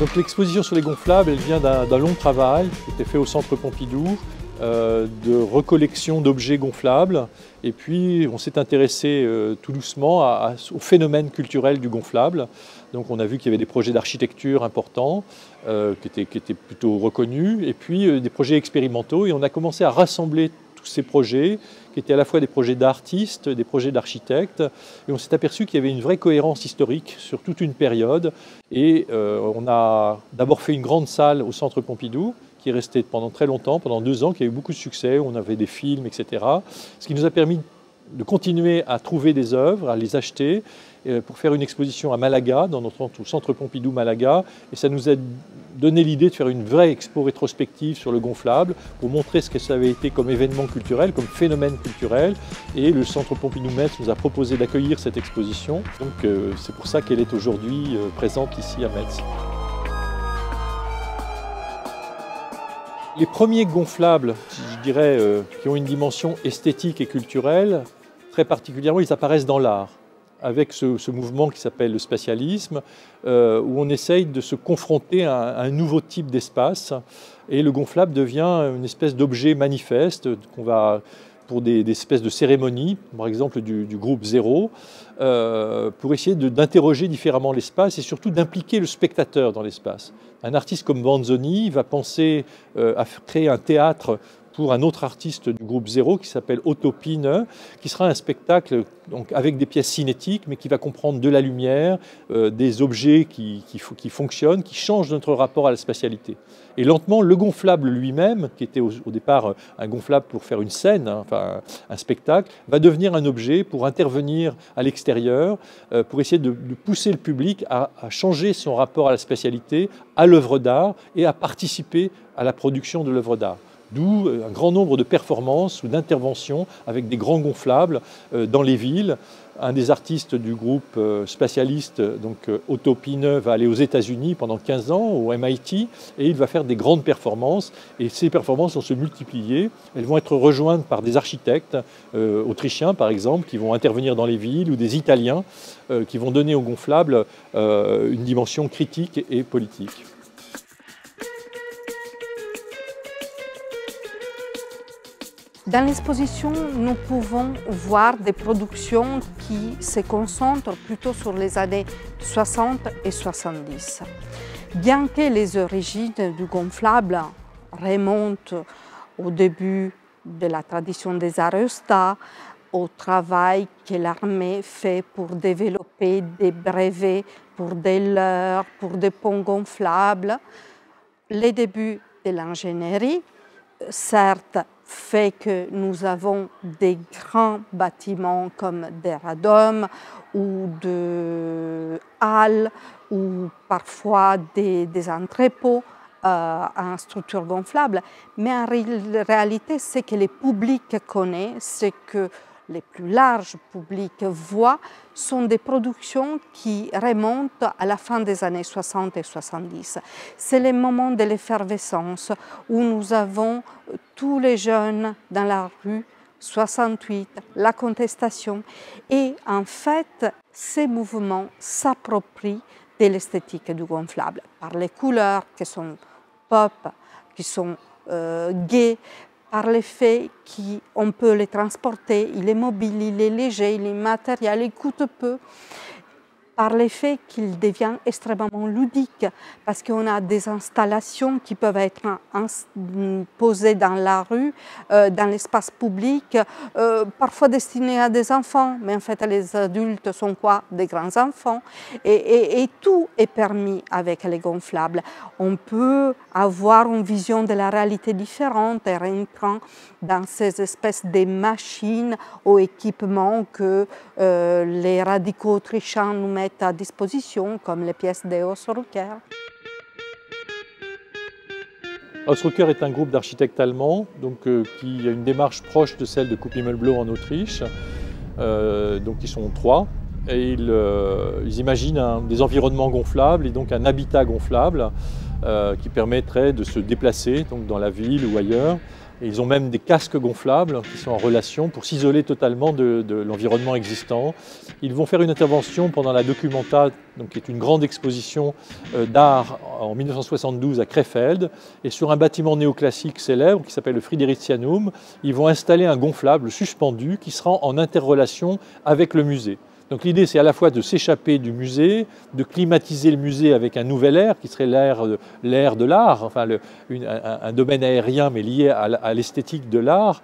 Donc l'exposition sur les gonflables, elle vient d'un long travail qui était fait au Centre Pompidou, de recollection d'objets gonflables. Et puis on s'est intéressé tout doucement au phénomène culturel du gonflable. Donc on a vu qu'il y avait des projets d'architecture importants, qui étaient plutôt reconnus, et puis des projets expérimentaux. Et on a commencé à rassembler tous ces projets, qui étaient à la fois des projets d'artistes, des projets d'architectes. Et on s'est aperçu qu'il y avait une vraie cohérence historique sur toute une période. Et on a d'abord fait une grande salle au Centre Pompidou, qui est restée pendant très longtemps, pendant 2 ans, qui a eu beaucoup de succès, où on avait des films, etc. Ce qui nous a permis de continuer à trouver des œuvres, à les acheter, pour faire une exposition à Malaga, dans notre Centre Pompidou Malaga. Et ça nous a donné l'idée de faire une vraie expo rétrospective sur le gonflable, pour montrer ce que ça avait été comme événement culturel, comme phénomène culturel. Et le Centre Pompidou Metz nous a proposé d'accueillir cette exposition. Donc c'est pour ça qu'elle est aujourd'hui présente ici à Metz. Les premiers gonflables, je dirais, qui ont une dimension esthétique et culturelle, très particulièrement, ils apparaissent dans l'art, avec ce mouvement qui s'appelle le spatialisme, où on essaye de se confronter à un nouveau type d'espace. Et le gonflable devient une espèce d'objet manifeste qu'on va, pour des espèces de cérémonies, par exemple du groupe Zéro, pour essayer d'interroger différemment l'espace et surtout d'impliquer le spectateur dans l'espace. Un artiste comme Manzoni va penser à créer un théâtre pour un autre artiste du groupe Zéro qui s'appelle Otto Pine, qui sera un spectacle donc, avec des pièces cinétiques, mais qui va comprendre de la lumière, des objets qui fonctionnent, qui changent notre rapport à la spatialité. Et lentement, le gonflable lui-même, qui était au départ un gonflable pour faire une scène, hein, enfin un spectacle, va devenir un objet pour intervenir à l'extérieur, pour essayer de pousser le public à changer son rapport à la spatialité, à l'œuvre d'art et à participer à la production de l'œuvre d'art. D'où un grand nombre de performances ou d'interventions avec des grands gonflables dans les villes. Un des artistes du groupe spatialiste, donc Otto Pine, va aller aux États-Unis pendant 15 ans, au MIT, et il va faire des grandes performances. Et ces performances vont se multiplier. Elles vont être rejointes par des architectes autrichiens, par exemple, qui vont intervenir dans les villes, ou des Italiens qui vont donner au gonflable une dimension critique et politique. Dans l'exposition, nous pouvons voir des productions qui se concentrent plutôt sur les années 60 et 70. Bien que les origines du gonflable remontent au début de la tradition des aérostats, au travail que l'armée fait pour développer des brevets pour des leurres, pour des ponts gonflables, les débuts de l'ingénierie, certes, fait que nous avons des grands bâtiments comme des radome ou des halles ou parfois des entrepôts en structure gonflable. Mais en réalité, ce que le public connaît, ce que les plus larges publics voient, sont des productions qui remontent à la fin des années 60 et 70. C'est le moment de l'effervescence où nous avons tous les jeunes dans la rue, 68, la contestation. Et en fait, ces mouvements s'approprient de l'esthétique du gonflable par les couleurs qui sont pop, qui sont gaies, par le fait qu'on peut les transporter, il est mobile, il est léger, il est matériel, il coûte peu, par le fait qu'il devient extrêmement ludique, parce qu'on a des installations qui peuvent être posées dans la rue, dans l'espace public, parfois destinées à des enfants, mais en fait les adultes sont quoi? Des grands enfants, et tout est permis avec les gonflables. On peut avoir une vision de la réalité différente et rentrant dans ces espèces de machines ou équipements que les radicaux autrichiens nous mettent à disposition, comme les pièces de Osrucker. Osrucker est un groupe d'architectes allemands qui a une démarche proche de celle de Kuppel-Möbelblau en Autriche. Donc ils sont 3 et ils imaginent des environnements gonflables et donc un habitat gonflable qui permettrait de se déplacer donc dans la ville ou ailleurs Et ils ont même des casques gonflables qui sont en relation pour s'isoler totalement de l'environnement existant. Ils vont faire une intervention pendant la Documenta, donc qui est une grande exposition d'art en 1972 à Krefeld. Et sur un bâtiment néoclassique célèbre qui s'appelle le Fridericianum, ils vont installer un gonflable suspendu qui sera en interrelation avec le musée. Donc l'idée, c'est à la fois de s'échapper du musée, de climatiser le musée avec un nouvel air, qui serait l'air de l'art, enfin un domaine aérien mais lié à l'esthétique de l'art,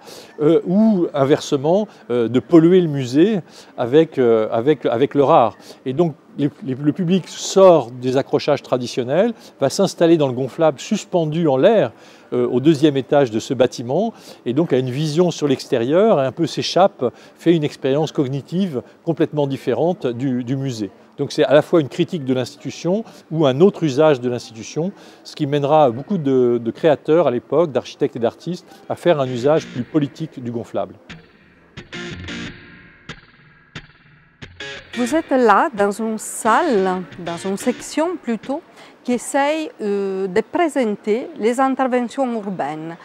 ou inversement, de polluer le musée avec le rare. Et donc le public sort des accrochages traditionnels, va s'installer dans le gonflable suspendu en l'air, au deuxième étage de ce bâtiment, et donc a une vision sur l'extérieur, et un peu s'échappe, fait une expérience cognitive complètement différente du musée. Donc c'est à la fois une critique de l'institution ou un autre usage de l'institution, ce qui mènera beaucoup de créateurs à l'époque, d'architectes et d'artistes, à faire un usage plus politique du gonflable. Vous êtes là dans une salle, dans une section plutôt, qui essaye de présenter les interventions urbaines.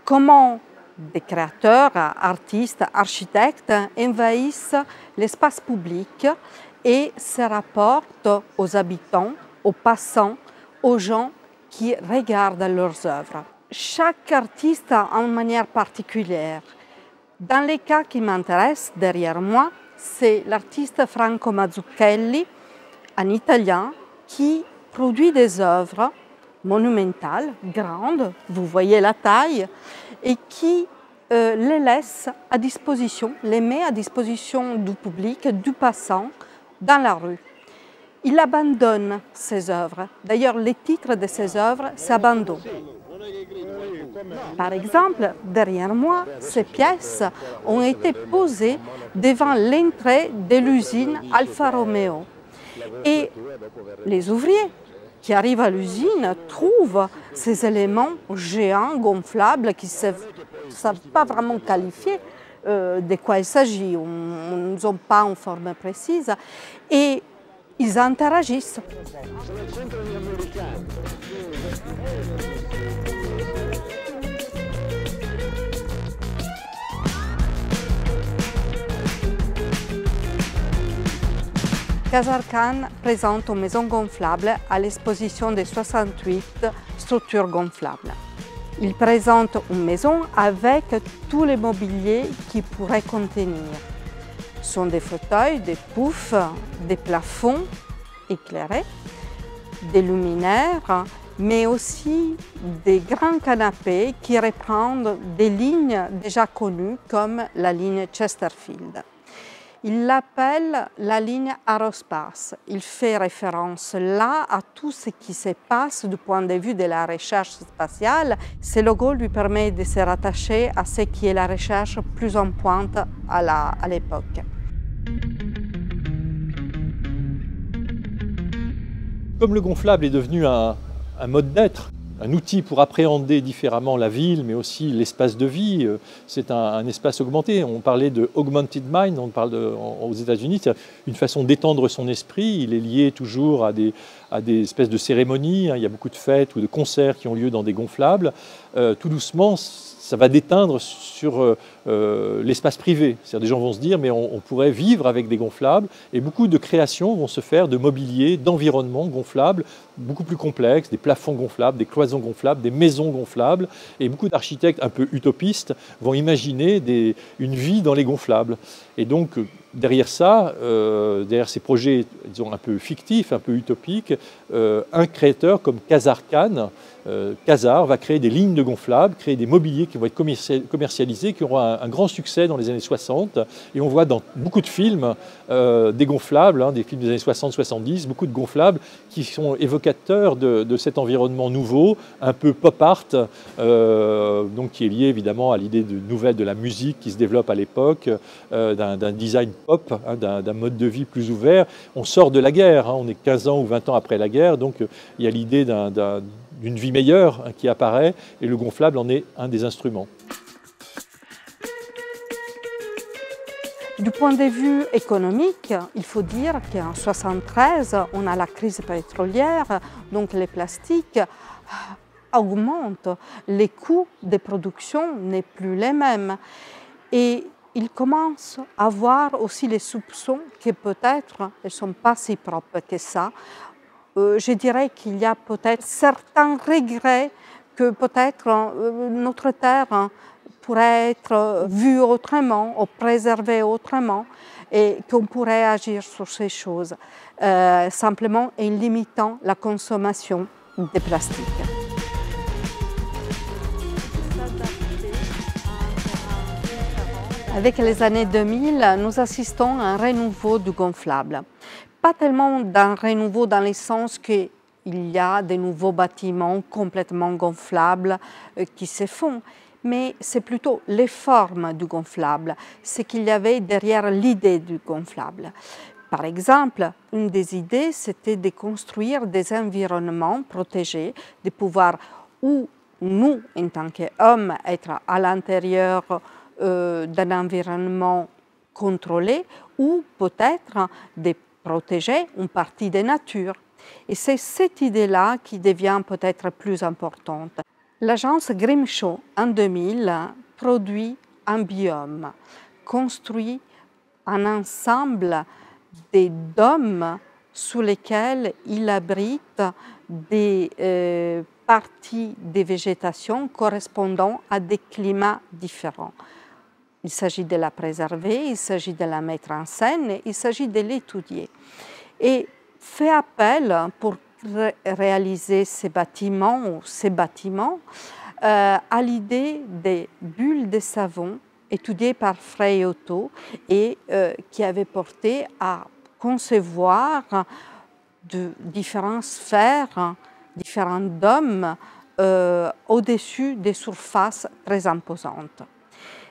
Comment des créateurs, artistes, architectes envahissent l'espace public et se rapportent aux habitants, aux passants, aux gens qui regardent leurs œuvres. Chaque artiste a une manière particulière. Dans les cas qui m'intéressent derrière moi, c'est l'artiste Franco Mazzucchelli, un Italien, qui produit des œuvres monumentales, grandes, vous voyez la taille, et qui les laisse à disposition, les met à disposition du public, du passant, dans la rue. Il abandonne ses œuvres. D'ailleurs, le titre de ses œuvres, c'est Abandon. Par exemple, derrière moi, ces pièces ont été posées devant l'entrée de l'usine Alfa Romeo. Et les ouvriers qui arrivent à l'usine trouvent ces éléments géants, gonflables, qui ne savent pas vraiment qualifier de quoi il s'agit. Ils n'ont pas une forme précise. Et ils interagissent. Casarcan présente une maison gonflable à l'exposition des 68 structures gonflables. Il présente une maison avec tous les mobiliers qu'il pourrait contenir. Ce sont des fauteuils, des poufs, des plafonds éclairés, des luminaires, mais aussi des grands canapés qui reprennent des lignes déjà connues comme la ligne Chesterfield. Il l'appelle la ligne aérospace. Il fait référence là à tout ce qui se passe du point de vue de la recherche spatiale. Ce logo lui permet de se rattacher à ce qui est la recherche plus en pointe à l'époque. Comme le gonflable est devenu un mode d'être, un outil pour appréhender différemment la ville, mais aussi l'espace de vie. C'est un espace augmenté. On parlait de augmented mind, on parle aux États-Unis, c'est une façon d'étendre son esprit. Il est lié toujours à des espèces de cérémonies. Il y a beaucoup de fêtes ou de concerts qui ont lieu dans des gonflables. Tout doucement, ça va déteindre sur l'espace privé. C'est-à-dire des gens vont se dire mais on pourrait vivre avec des gonflables, et beaucoup de créations vont se faire de mobilier, d'environnement gonflable, beaucoup plus complexes, des plafonds gonflables, des cloisons gonflables, des maisons gonflables, et beaucoup d'architectes un peu utopistes vont imaginer une vie dans les gonflables. Et donc derrière ça, derrière ces projets disons, un peu fictifs, un peu utopiques, un créateur comme Casarcan, Casar va créer des lignes de gonflables, créer des mobiliers qui vont être commercialisés, qui auront un grand succès dans les années 60. Et on voit dans beaucoup de films des gonflables, des films des années 60-70, beaucoup de gonflables qui sont évocateurs de cet environnement nouveau, un peu pop art, donc qui est lié évidemment à l'idée nouvelle de la musique qui se développe à l'époque, d'un design pop, d'un mode de vie plus ouvert. On sort de la guerre, on est 15 ans ou 20 ans après la guerre, donc il y a l'idée d'une vie meilleure qui apparaît, et le gonflable en est un des instruments. Du point de vue économique, il faut dire qu'en 1973, on a la crise pétrolière, donc les plastiques augmente, les coûts de production n'est plus les mêmes. Et ils commencent à avoir aussi les soupçons que peut-être elles ne sont pas si propres que ça. Je dirais qu'il y a peut-être certains regrets que peut-être notre terre pourrait être vue autrement ou préservée autrement et qu'on pourrait agir sur ces choses, simplement en limitant la consommation de plastique. Avec les années 2000, nous assistons à un renouveau du gonflable. Pas tellement d'un renouveau dans le sens qu'il y a de nouveaux bâtiments complètement gonflables qui se font, mais c'est plutôt les formes du gonflable, ce qu'il y avait derrière l'idée du gonflable. Par exemple, une des idées, c'était de construire des environnements protégés, de pouvoir, où nous, en tant qu'hommes, être à l'intérieur d'un environnement contrôlé, ou peut-être de protéger une partie de nature. Et c'est cette idée-là qui devient peut-être plus importante. L'agence Grimshaw, en 2000, produit un biome, construit un ensemble de dômes sous lesquels il abrite des parties de végétation correspondant à des climats différents. Il s'agit de la préserver, il s'agit de la mettre en scène, il s'agit de l'étudier. Et fait appel pour réaliser ces bâtiments à l'idée des bulles de savon étudiées par Frey Otto et qui avait porté à concevoir de différentes sphères, différents dômes au-dessus des surfaces très imposantes.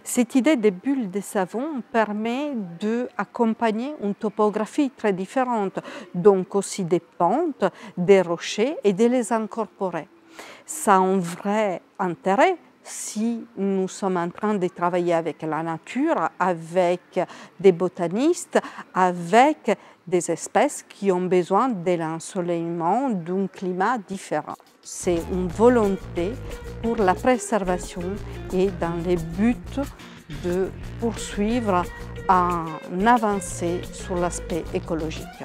Cette idée des bulles de savon permet d'accompagner une topographie très différente, donc aussi des pentes, des rochers et de les incorporer. Ça a un vrai intérêt si nous sommes en train de travailler avec la nature, avec des botanistes, avec des espèces qui ont besoin de l'ensoleillement d'un climat différent. C'est une volonté pour la préservation et dans le but de poursuivre une avancée sur l'aspect écologique.